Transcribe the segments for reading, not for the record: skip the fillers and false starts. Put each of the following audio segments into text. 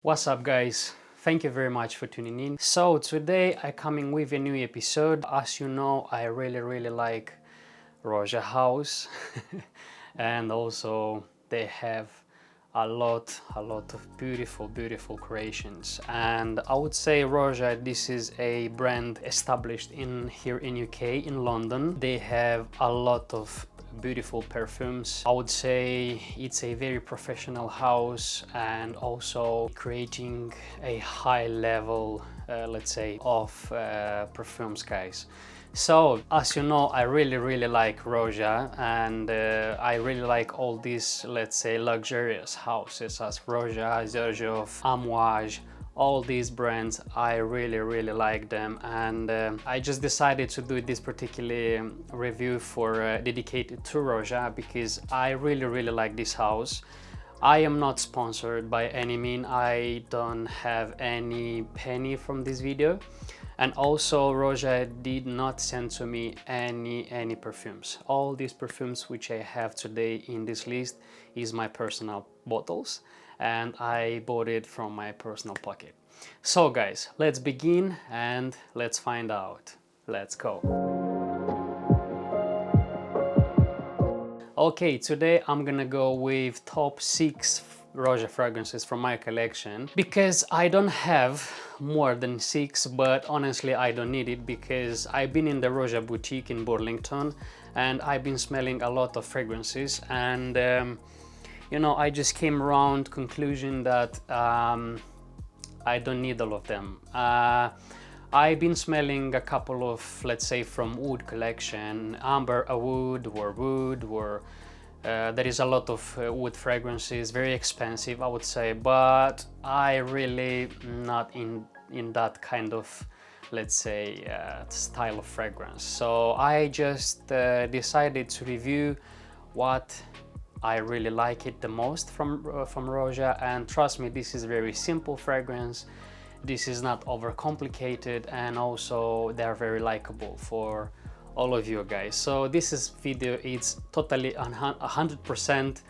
What's up, guys? Thank you very much for tuning in. So today I coming with a new episode. As you know, I really like ROJA house and also they have a lot of beautiful creations. And I would say ROJA, this is a brand established here in UK, in London. They have a lot of beautiful perfumes. I would say it's a very professional house and also creating a high level, let's say, of perfumes, guys. So as you know, I really like ROJA, and I really like all these, let's say, luxurious houses as ROJA, Xerjoff, Amouage. All these brands, I really like them, and I just decided to do this particular review for dedicated to ROJA because I really like this house. I am not sponsored by any means. I don't have any penny from this video, and also ROJA did not send to me any perfumes. All these perfumes which I have today in this list is my personal bottles, and I bought it from my personal pocket. So guys, let's begin and let's find out. Let's go. Okay, today I'm gonna go with top 6 ROJA fragrances from my collection because I don't have more than 6, but honestly I don't need it because I've been in the ROJA boutique in Burlington and I've been smelling a lot of fragrances, and you know, I just came around conclusion that I don't need all of them. I've been smelling a couple of, let's say, from wood collection, amber wood, or there is a lot of wood fragrances, very expensive I would say, but I really not in that kind of, let's say, style of fragrance. So I just decided to review what I really like it the most from ROJA, and trust me, this is very simple fragrance. This is not overcomplicated, and also they're very likable for all of you guys. So this video is totally 100%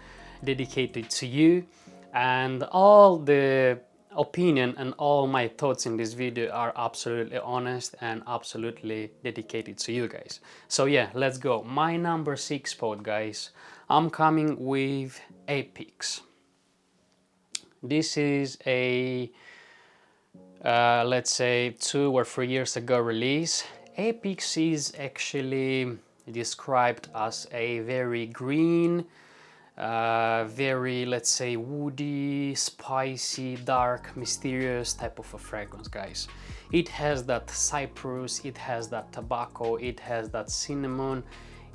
dedicated to you, and all the opinion and all my thoughts in this video are absolutely honest and absolutely dedicated to you guys. So yeah, let's go. My number 6 spot, guys, I'm coming with APEX. This is a let's say 2 or 3 years ago release. APEX is actually described as a very green, very, let's say, woody, spicy, dark, mysterious type of a fragrance, guys. It has that cypress, it has that tobacco, it has that cinnamon.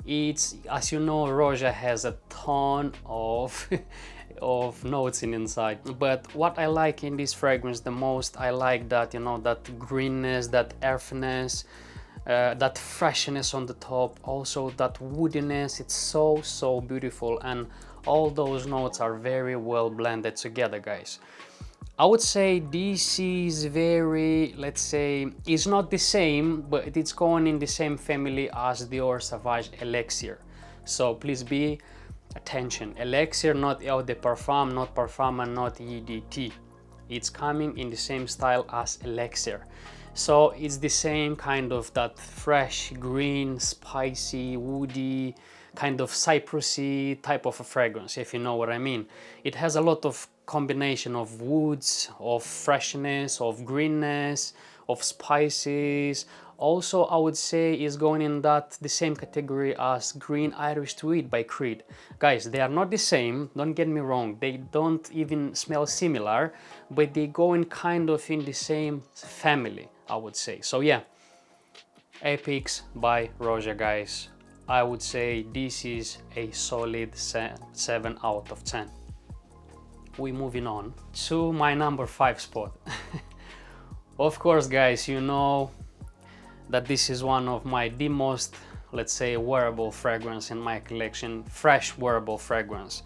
It's, as you know, ROJA has a ton of of notes inside, but what I like in this fragrance the most, I like that, you know, that greenness, that earthiness, that freshness on the top, also that woodiness. It's so beautiful, and all those notes are very well blended together, guys. I would say this is very, let's say, it's not the same, but it's going in the same family as Dior Sauvage Elixir. So please be attention. Elixir, not Eau de Parfum, not Parfum, and not EDT. It's coming in the same style as Elixir. So it's the same kind of that fresh, green, spicy, woody, kind of cypressy type of a fragrance, if you know what I mean. It has a lot of combination of woods, of freshness, of greenness, of spices. Also, I would say is going in that the same category as Green Irish Tweed by Creed. Guys, they are not the same, don't get me wrong, they don't even smell similar, but they go in kind of in the same family, I would say. So yeah, APEX by ROJA, guys. I would say this is a solid 7 out of 10. We're moving on to my number 5 spot. Of course, guys, you know that this is one of the most, let's say, wearable fragrance in my collection, fresh wearable fragrance.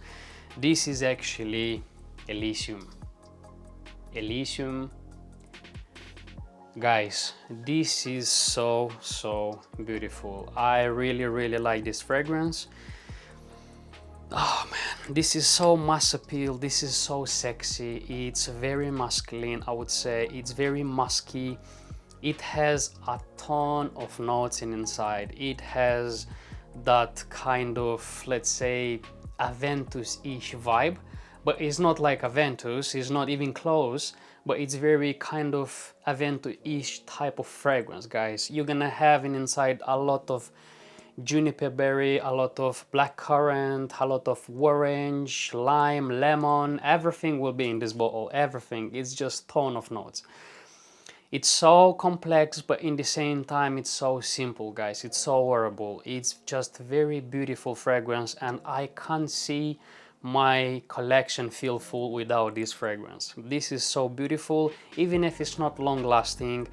This is actually Elysium. Elysium, guys, this is so beautiful. I really like this fragrance. Oh man, this is so mass appeal, this is so sexy, it's very masculine, I would say. It's very musky. It has a ton of notes inside. It has that kind of, let's say, Aventus-ish vibe, but it's not like Aventus, it's not even close, but it's very kind of Aventus-ish type of fragrance, guys. You're gonna have inside a lot of juniper berry, a lot of blackcurrant, a lot of orange, lime, lemon. Everything will be in this bottle, everything. It's just ton of notes. It's so complex, but in the same time it's so simple, guys. It's so wearable. It's just very beautiful fragrance, and I can't see my collection feel full without this fragrance. This is so beautiful, even if it's not long lasting.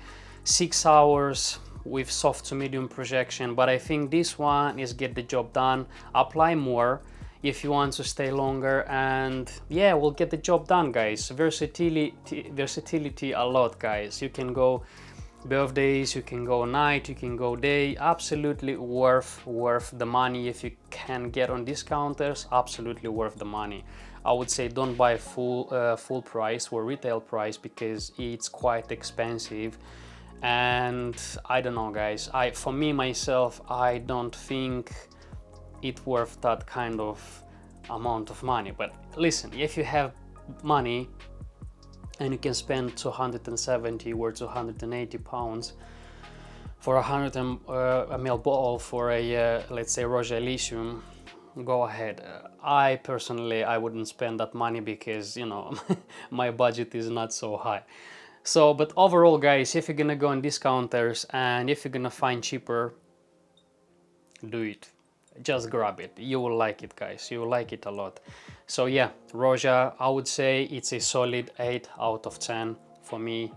6 hours with soft to medium projection, but I think this one is get the job done. Apply more if you want to stay longer, and yeah, we'll get the job done, guys. Versatility a lot, guys. You can go birthdays, you can go night, you can go day. Absolutely worth the money. If you can get on discounters, absolutely worth the money. I would say don't buy full price or retail price, because it's quite expensive. And I don't know, guys, for me myself, I don't think it worth that kind of amount of money. But listen, if you have money and you can spend 270 or 280 pounds for a 100 ml bottle for a let's say ROJA ELYSIUM, go ahead. I personally, I wouldn't spend that money, because, you know, my budget is not so high. So, but overall, guys, if you're gonna go on discounters and if you're gonna find cheaper, do it. Just grab it. You will like it, guys. You will like it a lot. So yeah, ROJA, I would say it's a solid 8 out of 10 for me.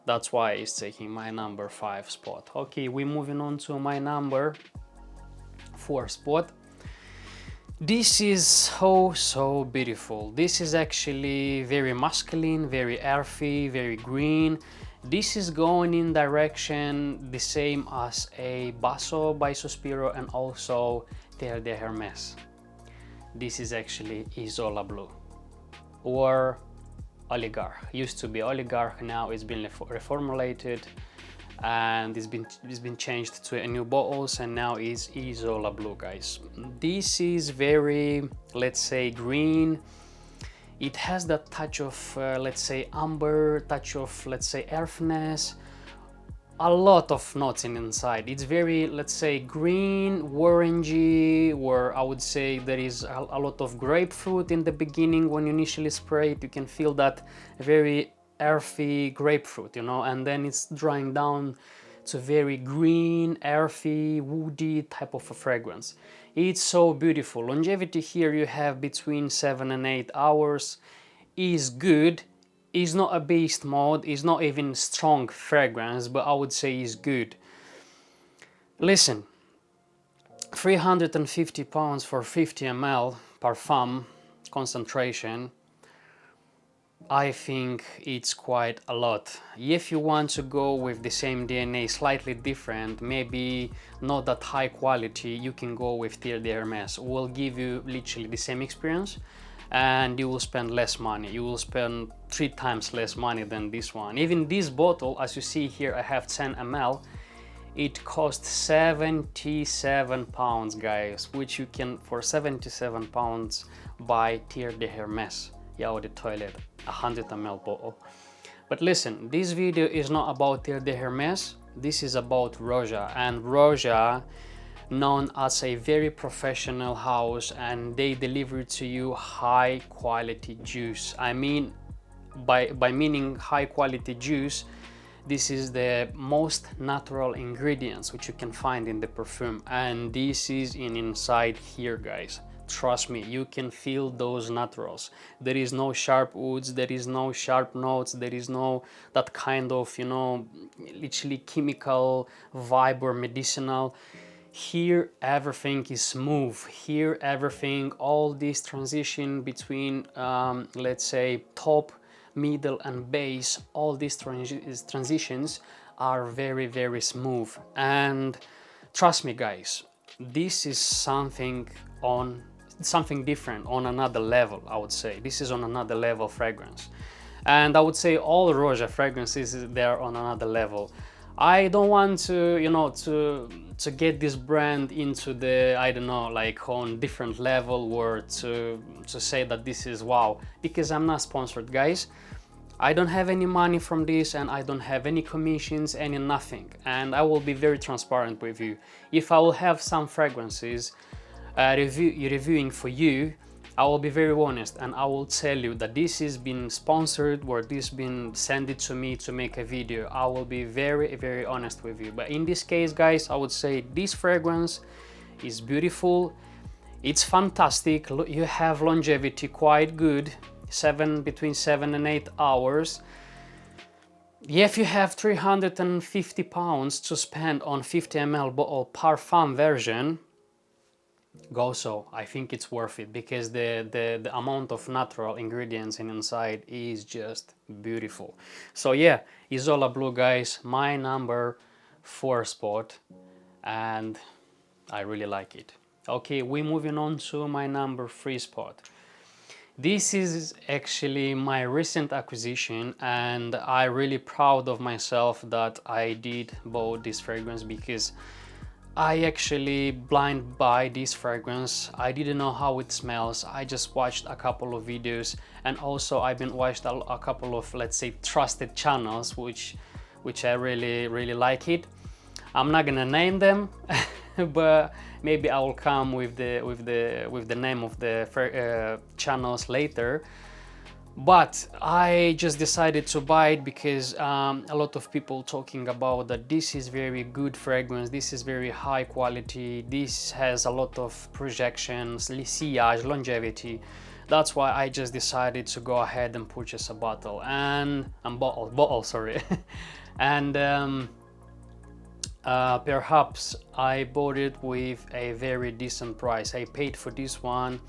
That's why it's taking my number 5 spot. Okay, we're moving on to my number 4 spot. This is so beautiful. This is actually very masculine, very earthy, very green. This is going in direction the same as a Basso by Sospiro and also Terre de Hermes. This is actually Isola Blue or Oligarch. Used to be Oligarch, now it's been reformulated and it's been changed to a new bottles, and now is Isola Blue, guys. This is very, let's say, green. It has that touch of let's say amber, touch of, let's say, earthiness, a lot of notes inside. It's very, let's say, green, orangey, or I would say there is a lot of grapefruit in the beginning. When you initially spray it, you can feel that very earthy grapefruit, you know, and then it's drying down to very green, earthy, woody type of a fragrance. It's so beautiful. Longevity here you have between 7 and 8 hours. Is good. Is not a beast mode. Is not even strong fragrance, but I would say is good. Listen, 350 pounds for 50 ml parfum concentration. I think it's quite a lot. If you want to go with the same DNA, slightly different, maybe not that high quality, you can go with Terre de Hermes. Will give you literally the same experience, and you will spend less money. You will spend 3 times less money than this one. Even this bottle, as you see here, I have 10 ml. It costs 77 pounds, guys, which you can, for 77 pounds, buy Terre de Hermes. Yeah, or the toilet, 100 ml bottle. But listen, this video is not about Terre de Hermes. This is about ROJA, and ROJA, known as a very professional house, and they deliver to you high quality juice. I mean, by meaning high quality juice, this is the most natural ingredients which you can find in the perfume, and this is inside here, guys. Trust me, you can feel those naturals. There is no sharp woods, there is no sharp notes, there is no that kind of, you know, literally chemical vibe or medicinal. Here everything is smooth. Here everything, all this transition between let's say top, middle and base, all these transitions are very smooth. And trust me, guys, this is something on something different, on another level. I would say this is on another level fragrance, and I would say all ROJA fragrances, they're on another level. I don't want to, you know, to get this brand into the, I don't know, like on different level, or to say that this is wow, because I'm not sponsored, guys. I don't have any money from this, and I don't have any commissions, any nothing. And I will be very transparent with you. If I will have some fragrances reviewing for you, I will be very honest, and I will tell you that this has been sponsored, or this been sent to me to make a video. I will be very, very honest with you. But in this case, guys, I would say this fragrance is beautiful. It's fantastic. You have longevity quite good, between 7 and 8 hours. If you have 350 pounds to spend on 50 ml bottle parfum version, go so. I think it's worth it, because the amount of natural ingredients inside is just beautiful. So yeah, Isola Blue, guys, my number 4 spot, and I really like it. Okay, we're moving on to my number 3 spot. This is actually my recent acquisition, and I'm really proud of myself that I did bought this fragrance, because I actually blind buy this fragrance. I didn't know how it smells. I just watched a couple of videos, and also I've been watched a couple of, let's say, trusted channels which I really like it. I'm not gonna name them but maybe I will come with the name of the channels later. But I just decided to buy it because a lot of people talking about that this is very good fragrance, this is very high quality, this has a lot of projections, sillage, longevity. That's why I just decided to go ahead and purchase a bottle and bottle, sorry. And perhaps I bought it with a very decent price. I paid for this one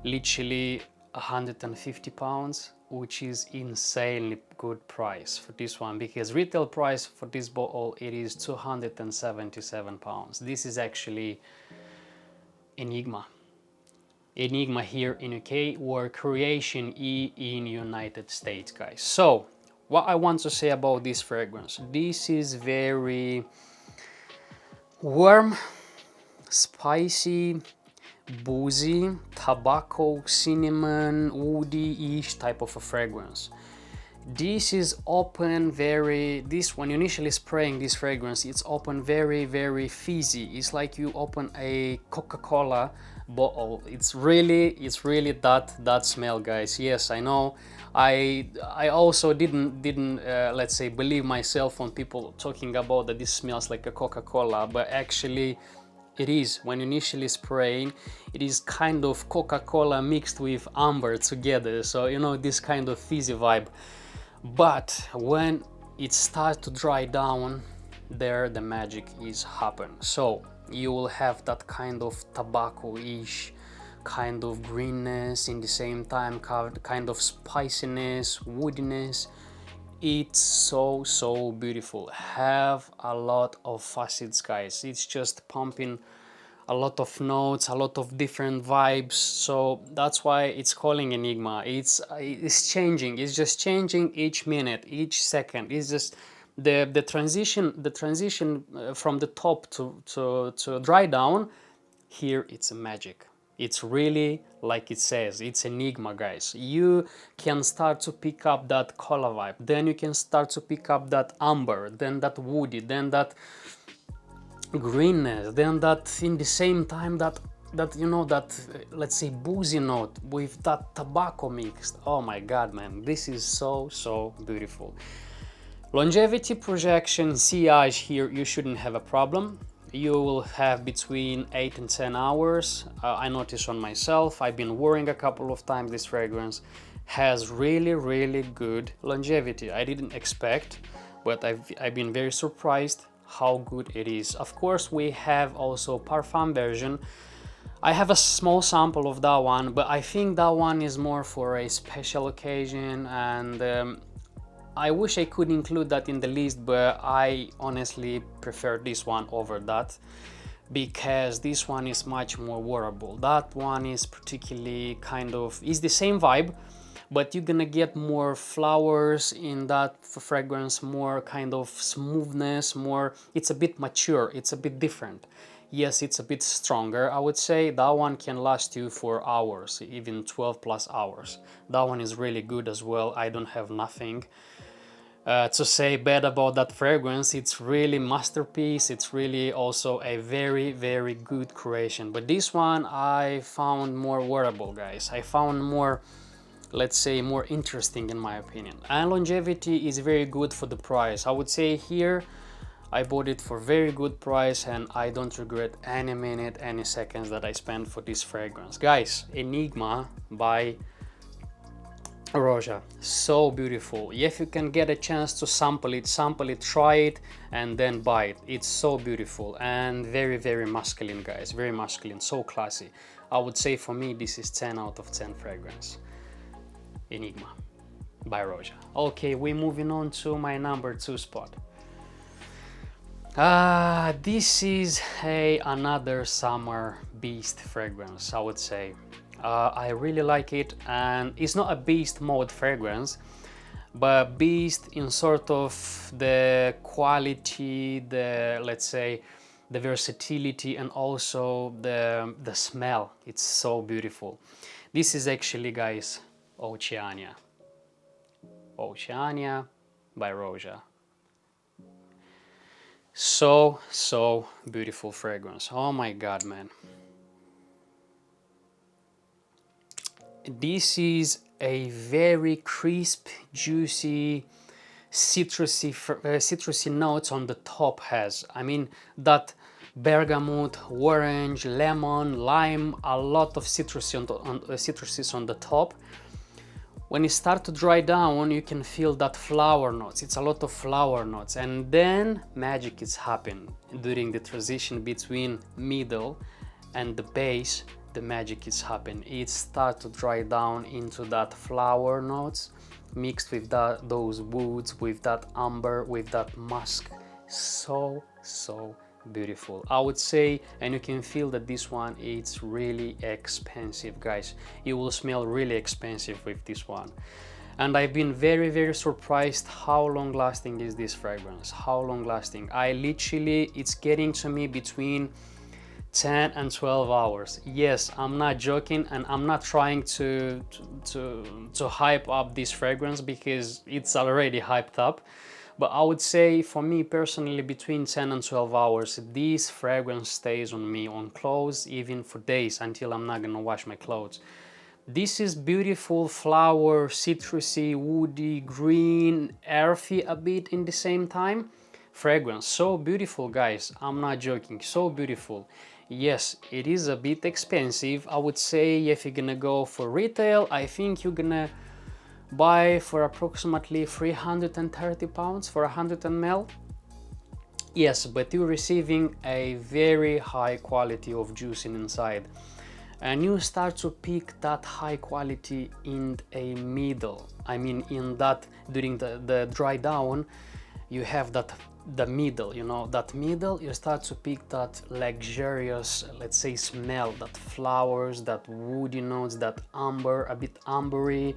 literally 150 pounds, which is insanely good price for this one, because retail price for this bottle, it is 277 pounds. This is actually Enigma here in UK, or Creation E in United States, guys. So what I want to say about this fragrance, this is very warm, spicy, boozy, tobacco, cinnamon, woody-ish type of a fragrance. This is open when you initially spraying this fragrance, it's open very fizzy. It's like you open a Coca-Cola bottle. It's really that smell, guys. Yes, I know. I also didn't let's say believe myself on people talking about that this smells like a Coca-Cola, but actually it is. When initially spraying, it is kind of Coca-Cola mixed with amber together, so you know, this kind of fizzy vibe. But when it starts to dry down, there the magic is happen. So you will have that kind of tobacco-ish kind of greenness, in the same time kind of spiciness, woodiness. It's so beautiful. Have a lot of facets, guys. It's just pumping a lot of notes, a lot of different vibes. So that's why it's calling Enigma. It's changing. It's just changing each minute, each second. It's just the transition from the top to dry down. Here it's a magic. It's really like it says, it's Enigma, guys. You can start to pick up that color vibe, then you can start to pick up that amber, then that woody, then that greenness, then that in the same time that you know, that let's say boozy note with that tobacco mixed. Oh my god, man, this is so beautiful. Longevity, projection, sillage, here you shouldn't have a problem. You will have between 8 and 10 hours. I noticed on myself, I've been wearing a couple of times. This fragrance has really good longevity. I didn't expect, but I've been very surprised how good it is. Of course, we have also parfum version. I have a small sample of that one, but I think that one is more for a special occasion, and I wish I could include that in the list, but I honestly prefer this one over that. because this one is much more wearable. That one is particularly kind of, is the same vibe, but you're gonna get more flowers in that fragrance, more kind of smoothness, more, it's a bit mature, it's a bit different. Yes, it's a bit stronger, I would say. That one can last you for hours, even 12 plus hours. That one is really good as well. I don't have nothing to say bad about that fragrance. It's really masterpiece. It's really also a very, very good creation. But this one I found more wearable, guys. I found more, let's say, more interesting in my opinion. And longevity is very good for the price. I would say here I bought it for very good price, and I don't regret any minute, any seconds that I spent for this fragrance. Guys, Enigma by ROJA, so beautiful. If you can get a chance to sample it, try it, and then buy it. It's so beautiful and very, very masculine, guys. Very masculine, so classy. I would say for me this is 10 out of 10 fragrance. Enigma by ROJA. Okay, we're moving on to my number 2 spot. This is another summer beast fragrance, I would say. I really like it, and it's not a beast mode fragrance, but beast in sort of the quality, the, let's say, the versatility, and also the smell. It's so beautiful. This is actually, guys, Oceania. Oceania by ROJA. So beautiful fragrance. Oh my god, man. This is a very crisp, juicy, citrusy notes on the top has. I mean, that bergamot, orange, lemon, lime, a lot of citruses on the top. When it starts to dry down, you can feel that flower notes. It's a lot of flower notes, and then magic is happening during the transition between middle and the base. The magic is happening. It starts to dry down into that flower notes mixed with those woods, with that amber, with that musk. So beautiful, I would say. And you can feel that this one is really expensive, guys. You will smell really expensive with this one. And I've been very, very surprised how long lasting is this fragrance. How long lasting. I literally, it's getting to me between 10 and 12 hours. Yes, I'm not joking, and I'm not trying to hype up this fragrance because it's already hyped up. But I would say for me personally, between 10 and 12 hours, this fragrance stays on me, on clothes, even for days, until I'm not gonna wash my clothes. This is beautiful flower, citrusy, woody, green, earthy a bit in the same time. Fragrance, so beautiful, guys. I'm not joking, so beautiful. Yes, it is a bit expensive. I would say if you're gonna go for retail, I think you're gonna buy for approximately 330 pounds for 100 ml. Yes, but you're receiving a very high quality of juice inside, and you start to pick that high quality in a middle. I mean, in that, during the dry down, you have that the middle, you know, that middle, you start to pick that luxurious, let's say, smell, that flowers, that woody notes, that amber, a bit ambery,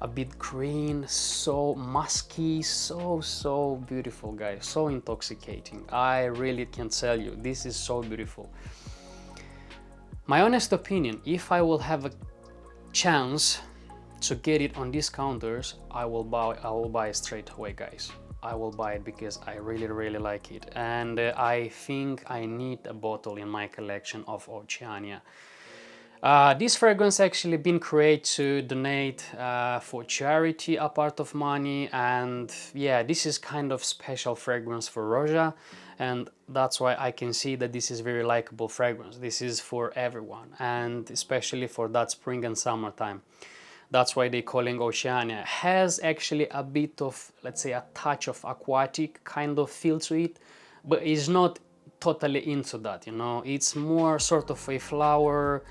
a bit green, so musky, so beautiful, guys, so intoxicating. I really can tell you, this is so beautiful. My honest opinion, if I will have a chance to get it on discounters, I will buy it straight away, guys. I will buy it because I really like it, and I think I need a bottle in my collection of Oceania. This fragrance actually been created to donate for charity a part of money, and yeah, this is kind of special fragrance for ROJA, and that's why I can see that this is very likable fragrance. This is for everyone, and especially for that spring and summertime. That's why they're calling Oceania. Has actually a bit of, let's say, a touch of aquatic kind of feel to it, but it's not totally into that, you know. It's more sort of a flower,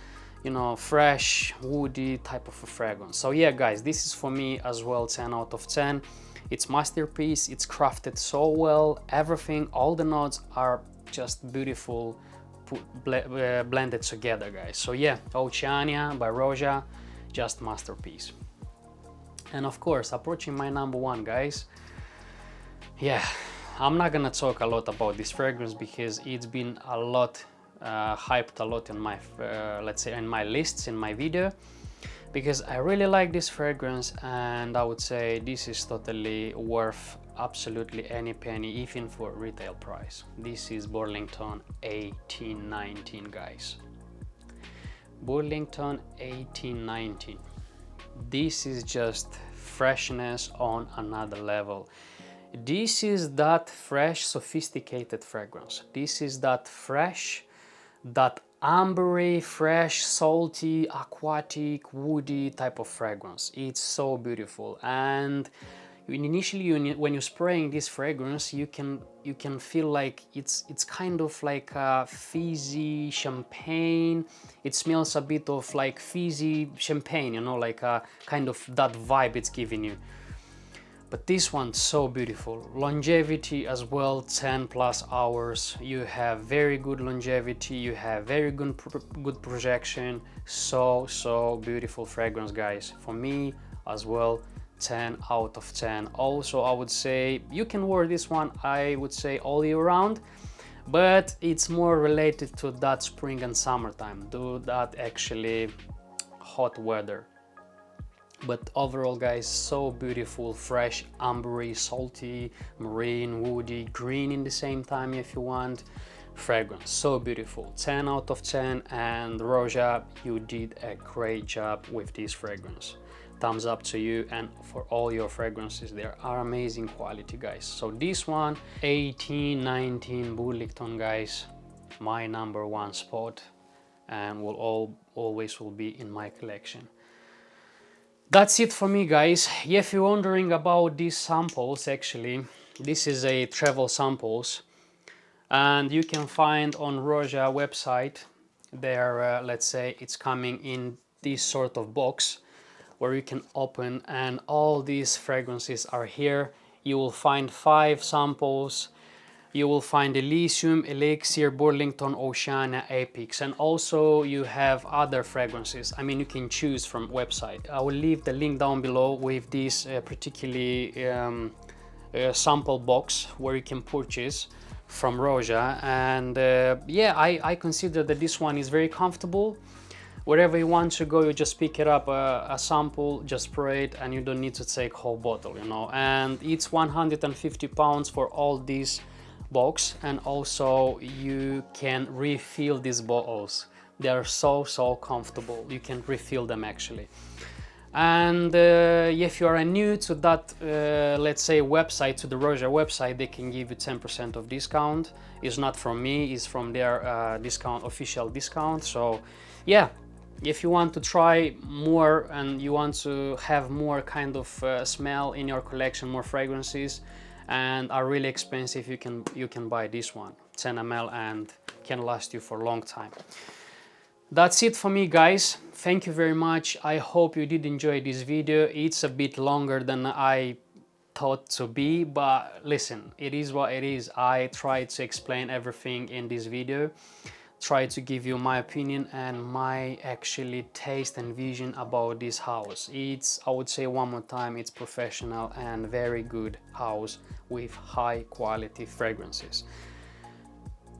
you know, fresh, woody type of a fragrance. So yeah, guys, this is for me as well 10 out of 10. It's masterpiece. It's crafted so well. Everything, all the notes are just beautiful, blended together, guys. So yeah, Oceania by ROJA, just masterpiece. And of course, approaching my number one, guys. Yeah, I'm not gonna talk a lot about this fragrance because it's been a lot hyped a lot in my let's say in my lists, in my video, because I really like this fragrance, and I would say this is totally worth absolutely any penny, even for retail price. This is Burlington 1819, guys. Burlington 1819. This is just freshness on another level. This is that fresh, sophisticated fragrance. This is that fresh, that ambery, fresh, salty, aquatic, woody type of fragrance. It's so beautiful. And initially, when you're spraying this fragrance, you can feel like it's kind of like a fizzy champagne. It smells a bit of like fizzy champagne, you know, like a kind of that vibe it's giving you. But this one's so beautiful. Longevity as well, 10+ hours. You have very good longevity, you have very good projection. So beautiful fragrance, guys. For me as well, 10 out of 10. Also, I would say you can wear this one, I would say, all year round, but it's more related to that spring and summertime, to that actually hot weather. But overall, guys, so beautiful, fresh, ambery, salty, marine, woody, green in the same time if you want. Fragrance, so beautiful, 10 out of 10. And ROJA, you did a great job with this fragrance. Thumbs up to you, and for all your fragrances, they are amazing quality, guys. So this one, 1819 Burlington, guys, my number one spot, and will always be in my collection. That's it for me, guys. If you're wondering about these samples, actually, this is a travel samples, and you can find on ROJA website there, let's say it's coming in this sort of box where you can open, and all these fragrances are here. You will find 5 samples. You will find Elysium, Elixir, Burlington, Oceania, Apex, and also you have other fragrances. I mean, you can choose from website. I will leave the link down below with this particularly sample box where you can purchase from ROJA. And yeah, I consider that this one is very comfortable. Wherever you want to go, you just pick it up, a sample, just spray it, and you don't need to take whole bottle, you know. And it's £150 for all these box, and also you can refill these bottles. They are so comfortable. You can refill them actually. And if you are new to that let's say website, to the ROJA website, they can give you 10% of discount. It's not from me, it's from their discount, official discount. So yeah, if you want to try more and you want to have more kind of smell in your collection, more fragrances, and are really expensive, you can buy this one, 10 ml, and can last you for a long time. That's it for me, guys. Thank you very much. I hope you did enjoy this video. It's a bit longer than I thought to be, but listen, it is what it is. I tried to explain everything in this video, try to give you my opinion and my actually taste and vision about this house. It's, I would say one more time, it's professional and very good house with high quality fragrances.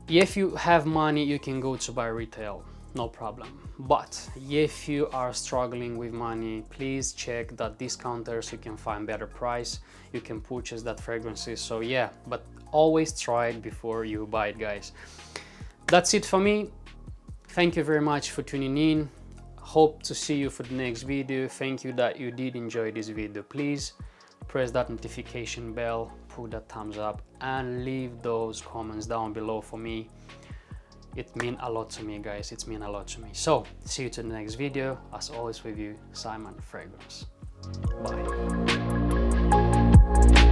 If you have money, you can go to buy retail, no problem. But if you are struggling with money, please check that discounters, you can find better price, you can purchase that fragrances. So yeah, but always try it before you buy it, guys. That's it for me. Thank you very much for tuning in. Hope to see you for the next video. Thank you that you did enjoy this video. Please press that notification bell, put that thumbs up, and leave those comments down below for me. It means a lot to me, guys. It means a lot to me. So see you to the next video. As always with you, Simon Fragrance. Bye.